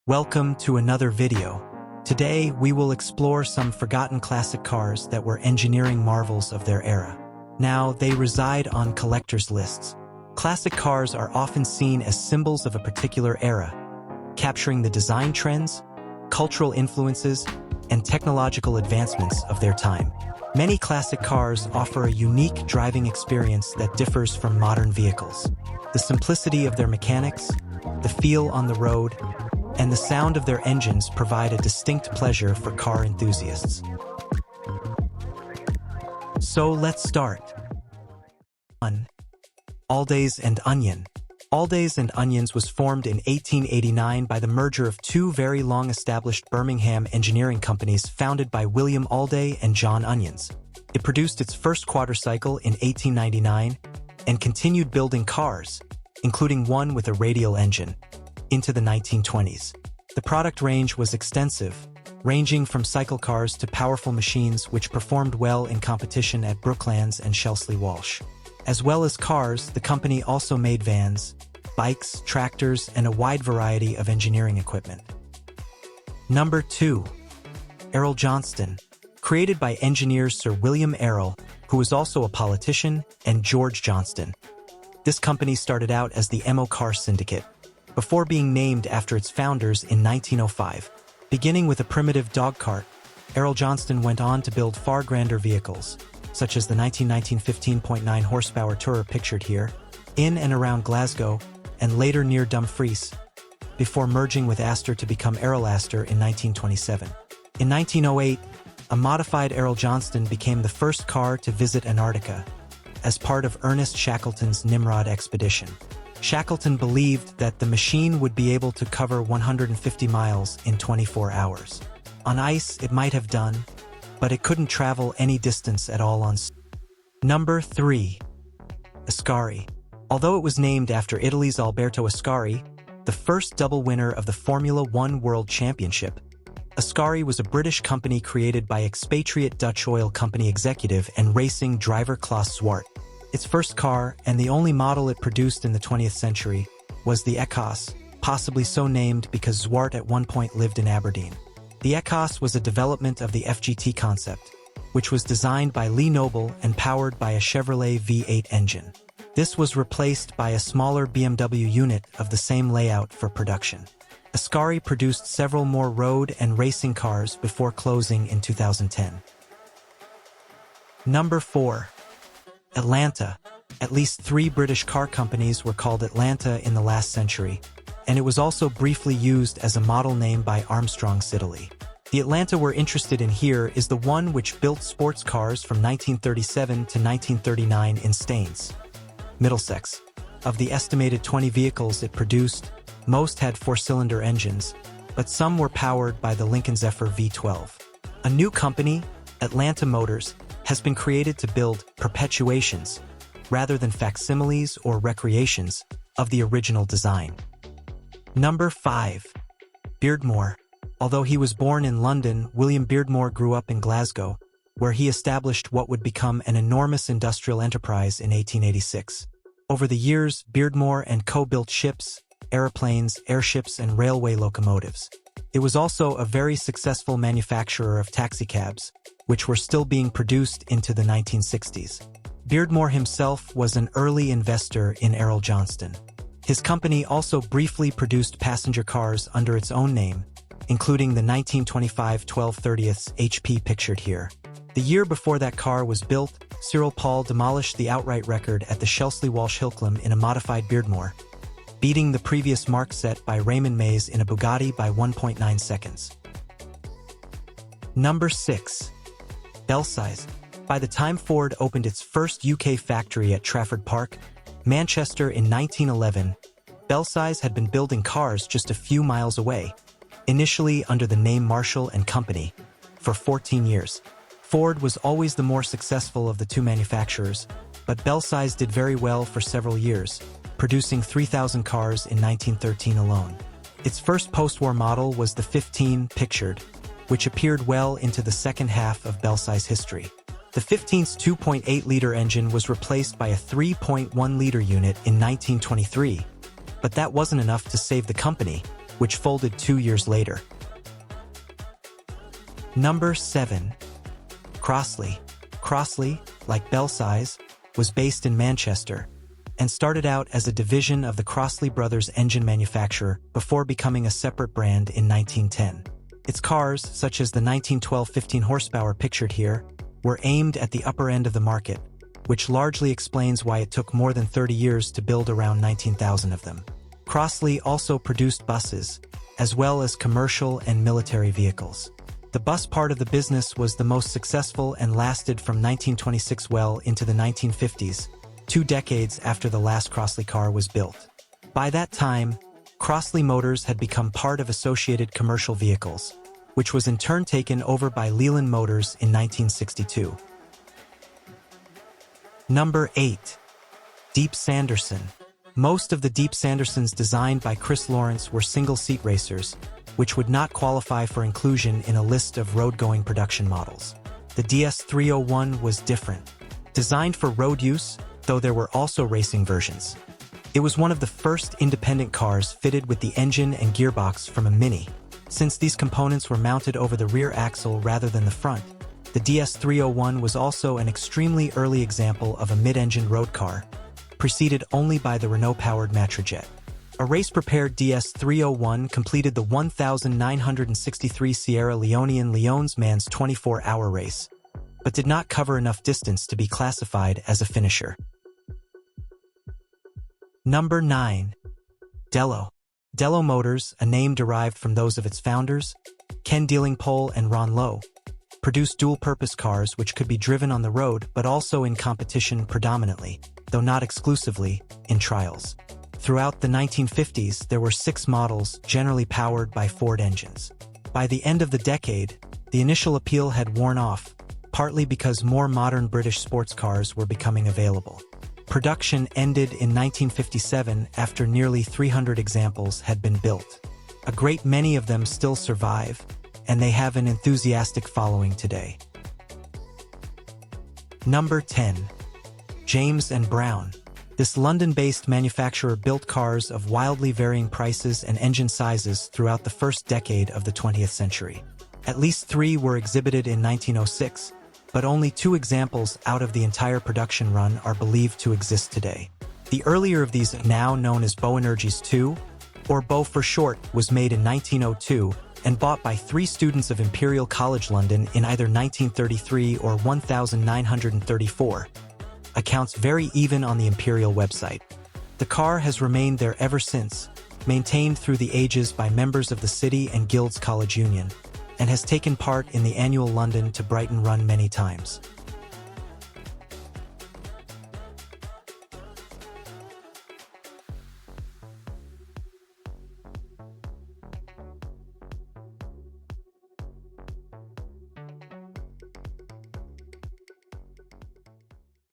Welcome to another video. Today, we will explore some forgotten classic cars that were engineering marvels of their era. Now, they reside on collectors' lists. Classic cars are often seen as symbols of a particular era, capturing the design trends, cultural influences, and technological advancements of their time. Many classic cars offer a unique driving experience that differs from modern vehicles. The simplicity of their mechanics, the feel on the road, and the sound of their engines provide a distinct pleasure for car enthusiasts. So let's start. 1. Alldays and Onion. Alldays and Onions was formed in 1889 by the merger of two very long-established Birmingham engineering companies founded by William Allday and John Onions. It produced its first quadricycle in 1899 and continued building cars, including one with a radial engine, into the 1920s. The product range was extensive, ranging from cycle cars to powerful machines which performed well in competition at Brooklands and Shelsley Walsh. As well as cars, the company also made vans, bikes, tractors, and a wide variety of engineering equipment. Number 2. Arrol Johnston. Created by engineers Sir William Arrol, who was also a politician, and George Johnston. This company started out as the MO Car Syndicate, before being named after its founders in 1905. Beginning with a primitive dog cart, Arrol Johnston went on to build far grander vehicles, such as the 1919 15.9 horsepower Tourer pictured here, in and around Glasgow, and later near Dumfries, before merging with Astor to become Arrol Astor in 1927. In 1908, a modified Arrol Johnston became the first car to visit Antarctica, as part of Ernest Shackleton's Nimrod expedition. Shackleton believed that the machine would be able to cover 150 miles in 24 hours. On ice, it might have done, but it couldn't travel any distance at all on. Number 3. Ascari. Although it was named after Italy's Alberto Ascari, the first double winner of the Formula One World Championship, Ascari was a British company created by expatriate Dutch oil company executive and racing driver Klaas Zwart. Its first car, and the only model it produced in the 20th century, was the Ecos, possibly so named because Zwart at one point lived in Aberdeen. The Ecos was a development of the FGT concept, which was designed by Lee Noble and powered by a Chevrolet V8 engine. This was replaced by a smaller BMW unit of the same layout for production. Ascari produced several more road and racing cars before closing in 2010. Number 4. Atalanta. At least 3 British car companies were called Atalanta in the last century, and it was also briefly used as a model name by Armstrong's Italy. The Atalanta we're interested in here is the one which built sports cars from 1937 to 1939 in Staines, Middlesex. Of the estimated 20 vehicles it produced, most had 4-cylinder engines, but some were powered by the Lincoln Zephyr V12. A new company, Atalanta Motors, has been created to build perpetuations, rather than facsimiles or recreations, of the original design. Number 5. Beardmore. Although he was born in London, William Beardmore grew up in Glasgow, where he established what would become an enormous industrial enterprise in 1886. Over the years, Beardmore and Co. built ships, aeroplanes, airships, and railway locomotives. It was also a very successful manufacturer of taxicabs, which were still being produced into the 1960s. Beardmore himself was an early investor in Arrol Johnston. His company also briefly produced passenger cars under its own name, including the 1925 12/30 HP pictured here. The year before that car was built, Cyril Paul demolished the outright record at the Shelsley Walsh Hilclum in a modified Beardmore, beating the previous mark set by Raymond Mays in a Bugatti by 1.9 seconds. Number 6. Belsize. By the time Ford opened its first UK factory at Trafford Park, Manchester in 1911, Belsize had been building cars just a few miles away, initially under the name Marshall & Company, for 14 years. Ford was always the more successful of the two manufacturers, but Belsize did very well for several years, producing 3,000 cars in 1913 alone. Its first post-war model was the 15 pictured, which appeared well into the second half of Belsize history. The 15's 2.8-liter engine was replaced by a 3.1-liter unit in 1923, but that wasn't enough to save the company, which folded 2 years later. Number 7. Crossley. Crossley, like Belsize, was based in Manchester and started out as a division of the Crossley brothers engine manufacturer before becoming a separate brand in 1910. Its cars, such as the 1912 15 horsepower pictured here, were aimed at the upper end of the market, which largely explains why it took more than 30 years to build around 19,000 of them. Crossley also produced buses, as well as commercial and military vehicles. The bus part of the business was the most successful and lasted from 1926 well into the 1950s, 2 decades after the last Crossley car was built. By that time, Crossley Motors had become part of Associated Commercial Vehicles, which was in turn taken over by Leland Motors in 1962. Number 8. Deep Sanderson. Most of the Deep Sandersons designed by Chris Lawrence were single-seat racers, which would not qualify for inclusion in a list of road-going production models. The DS301 was different. Designed for road use, though there were also racing versions. It was one of the first independent cars fitted with the engine and gearbox from a Mini. Since these components were mounted over the rear axle rather than the front, the DS301 was also an extremely early example of a mid-engine road car, preceded only by the Renault-powered Matrajet. A race-prepared DS301 completed the 1,963 Sierra Leonean Lyons Man's 24-hour race, but did not cover enough distance to be classified as a finisher. Number 9. Dellow. Dellow Motors, a name derived from those of its founders, Ken Dealingpole and Ron Lowe, produced dual-purpose cars which could be driven on the road but also in competition predominantly, though not exclusively, in trials. Throughout the 1950s, there were 6 models generally powered by Ford engines. By the end of the decade, the initial appeal had worn off, partly because more modern British sports cars were becoming available. Production ended in 1957 after nearly 300 examples had been built. A great many of them still survive, and they have an enthusiastic following today. Number 10. James and Browne. This London-based manufacturer built cars of wildly varying prices and engine sizes throughout the first decade of the 20th century. At least 3 were exhibited in 1906, but only 2 examples out of the entire production run are believed to exist today. The earlier of these, now known as Beau Energies 2, or Beau for short, was made in 1902 and bought by 3 students of Imperial College London in either 1933 or 1934. Accounts vary even on the Imperial website. The car has remained there ever since, maintained through the ages by members of the City and Guilds College Union, and has taken part in the annual London to Brighton run many times.